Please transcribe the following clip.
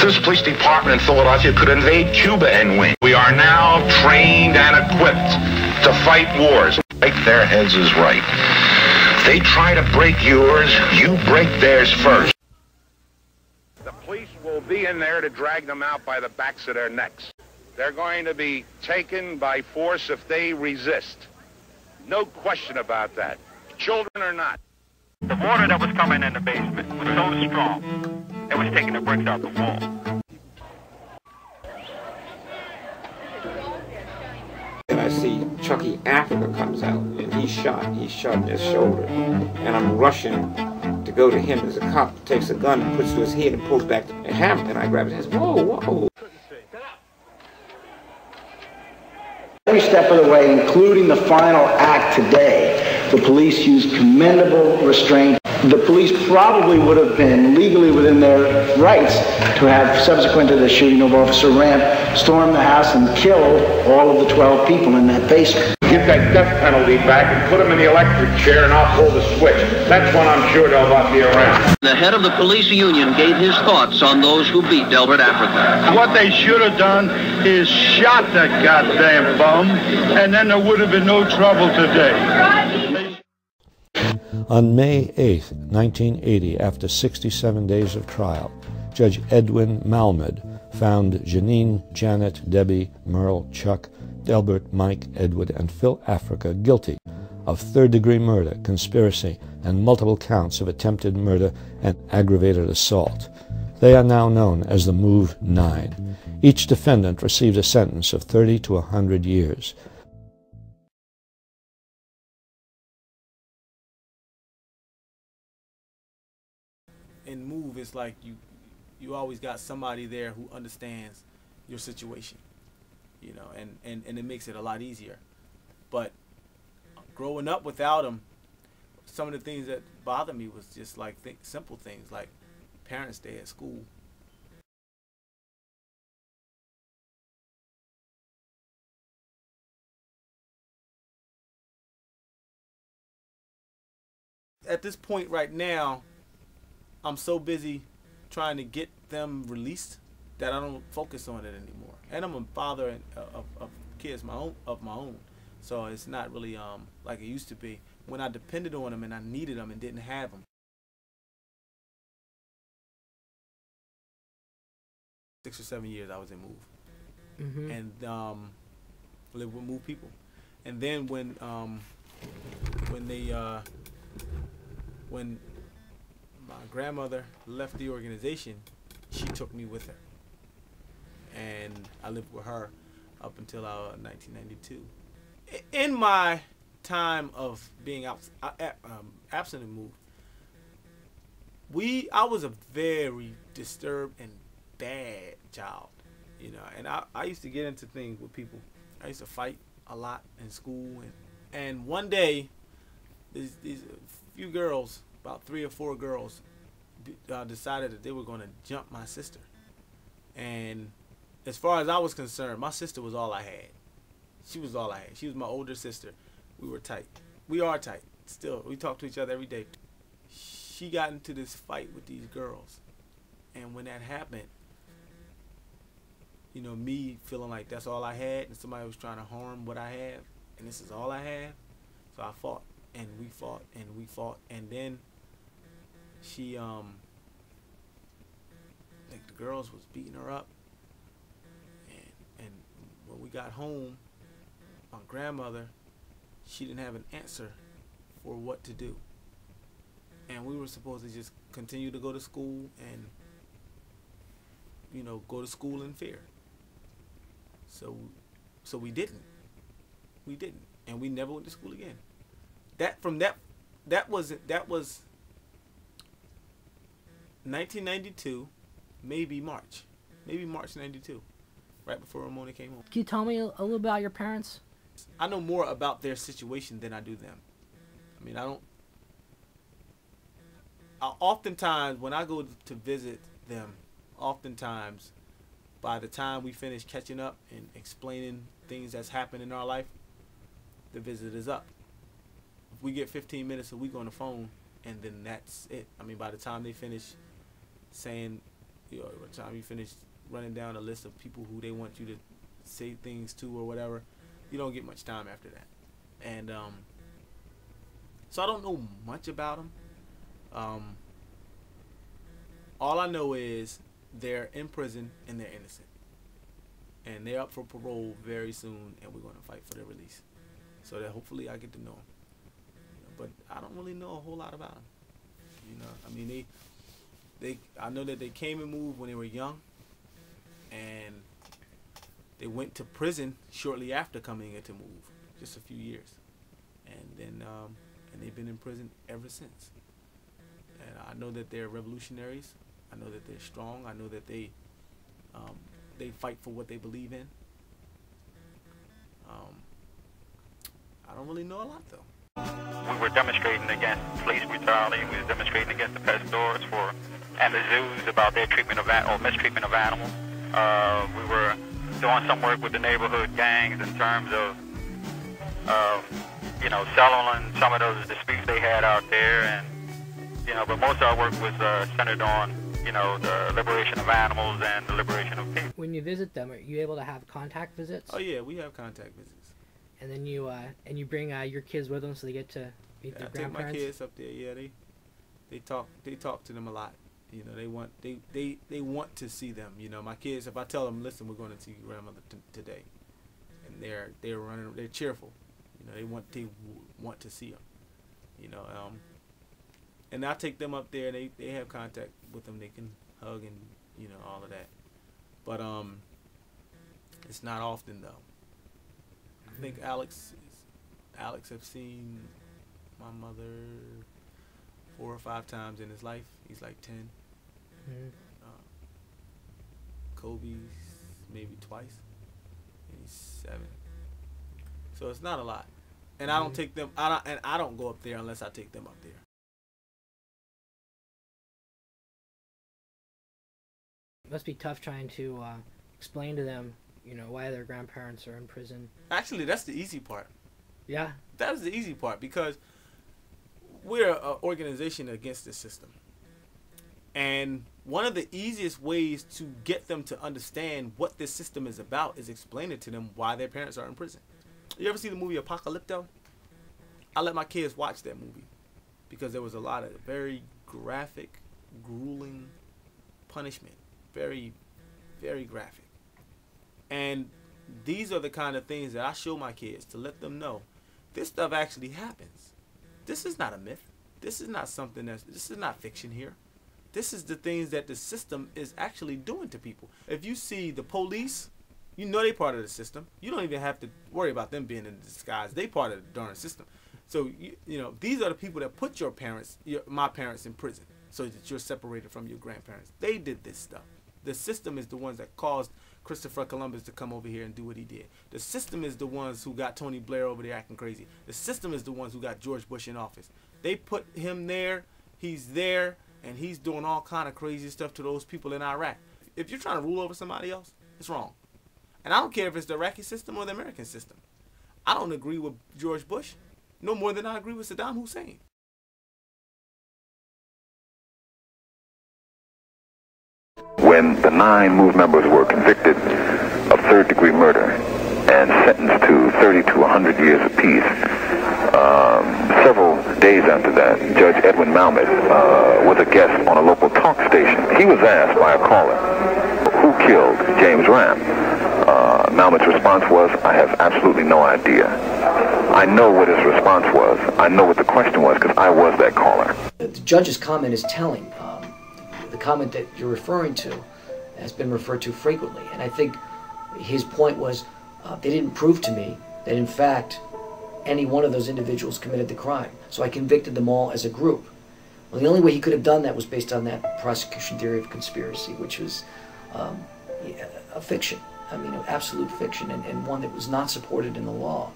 This police department in Philadelphia could invade Cuba and win. We are now trained and equipped to fight wars. Break their heads is right. They try to break yours, you break theirs first. The police will be in there to drag them out by the backs of their necks. They're going to be taken by force if they resist. No question about that. Children or not. The water that was coming in the basement was so strong, it was taking the bricks out the wall. And I see Chucky Africa comes out, and he's shot in his shoulder. And I'm rushing to go to him as a cop takes a gun and puts it to his head and pulls back and hammer, and I grab his head. Whoa, whoa. Every step of the way, including the final act today, the police used commendable restraint. The police probably would have been legally within their rights to have, subsequent to the shooting of Officer Ramp, stormed the house and killed all of the 12 people in that basement. Get that death penalty back and put them in the electric chair and I'll pull the switch. That's when I'm sure they'll not be around. The head of the police union gave his thoughts on those who beat Delbert Africa. What they should have done is shot that goddamn bum, and then there would have been no trouble today. On May 8, 1980, after 67 days of trial, Judge Edwin Malmed found Janine, Janet, Debbie, Merle, Chuck, Delbert, Mike, Edward, and Phil Africa guilty of third-degree murder, conspiracy, and multiple counts of attempted murder and aggravated assault. They are now known as the Move 9. Each defendant received a sentence of 30 to 100 years. In Move, it's like you always got somebody there who understands your situation, you know, and it makes it a lot easier. But growing up without them, some of the things that bothered me was just like simple things like Parents' Day at school. At this point right now, I'm so busy trying to get them released that I don't focus on it anymore. And I'm a father of kids of my own, so it's not really like it used to be when I depended on them and I needed them and didn't have them. 6 or 7 years I was in Move, and lived with Move people. And then when my grandmother left the organization, she took me with her, and I lived with her up until 1992. In my time of being absent and Move, I was a very disturbed and bad child, you know, and I used to get into things with people. I used to fight a lot in school, and one day these few girls, about 3 or 4 girls, decided that they were going to jump my sister. And as far as I was concerned, my sister was all I had. She was all I had. She was my older sister. We were tight. We are tight still. We talk to each other every day. She got into this fight with these girls, and when that happened, you know, me feeling like that's all I had and somebody was trying to harm what I have and this is all I have, so I fought and we fought and we fought, and then she like the girls was beating her up, and when we got home, my grandmother, she didn't have an answer for what to do, and we were supposed to just continue to go to school and, you know, go to school in fear. So we didn't, and we never went to school again. That was 1992, maybe March 92, right before Ramona came home. Can you tell me a little about your parents? I know more about their situation than I do them. I mean, oftentimes when I go to visit them, oftentimes by the time we finish catching up and explaining things that's happened in our life, the visit is up. If we get 15 minutes a week on the phone, and then that's it. I mean, by the time they finish saying by the time you finish running down a list of people who they want you to say things to or whatever, you don't get much time after that. And so I don't know much about them. All I know is they're in prison and they're innocent, and they're up for parole very soon, and we're going to fight for their release, so that hopefully I get to know them. But I don't really know a whole lot about them. I mean, I know that they came and moved when they were young, and they went to prison shortly after coming in to move, just a few years, and then and they've been in prison ever since. And I know that they're revolutionaries. I know that they're strong. I know that they fight for what they believe in. I don't really know a lot though. We were demonstrating against police brutality. We were demonstrating against the pet stores and the zoos about their treatment of mistreatment of animals. We were doing some work with the neighborhood gangs in terms of settling some of those disputes they had out there, and but most of our work was centered on the liberation of animals and the liberation of people. When you visit them, are you able to have contact visits? Oh yeah, we have contact visits. And then you bring your kids with them, so they get to meet their grandparents. I take my kids up there. Yeah, they talk to them a lot. They want to see them. My kids, if I tell them, listen, we're going to see your grandmother today, and they're running, they're cheerful. They want to see them. And I take them up there. They have contact with them. They can hug and all of that. But it's not often though. I think Alex have seen my mother 4 or 5 times in his life. He's like 10. Kobe's maybe twice, and he's 7. So it's not a lot. And I don't take them. I don't go up there unless I take them up there. It must be tough trying to explain to them, why their grandparents are in prison. Actually, that's the easy part. Yeah. That is the easy part, because we're an organization against the system. And one of the easiest ways to get them to understand what this system is about is explaining to them why their parents are in prison. You ever see the movie Apocalypto? I let my kids watch that movie because there was a lot of very graphic, grueling punishment. Very, very graphic. And these are the kind of things that I show my kids to let them know this stuff actually happens. This is not a myth. This is not something this is not fiction here. This is the things that the system is actually doing to people. If you see the police, they're part of the system. You don't even have to worry about them being in disguise. They part of the darn system. So, these are the people that put my parents in prison so that you're separated from your grandparents. They did this stuff. The system is the ones that caused Christopher Columbus to come over here and do what he did. The system is the ones who got Tony Blair over there acting crazy. The system is the ones who got George Bush in office. They put him there, he's there, and he's doing all kind of crazy stuff to those people in Iraq. If you're trying to rule over somebody else, it's wrong. And I don't care if it's the Iraqi system or the American system. I don't agree with George Bush no more than I agree with Saddam Hussein. When the 9 MOVE members were convicted of third-degree murder and sentenced to 30 to 100 years apiece, several days after that, Judge Edwin Malmet was a guest on a local talk station. He was asked by a caller, who killed James Ram? Malmet's response was, I have absolutely no idea. I know what his response was. I know what the question was because I was that caller. The judge's comment is telling. The comment that you're referring to has been referred to frequently, and I think his point was they didn't prove to me that in fact any one of those individuals committed the crime, so I convicted them all as a group. Well, the only way he could have done that was based on that prosecution theory of conspiracy, which was a fiction, absolute fiction, and one that was not supported in the law.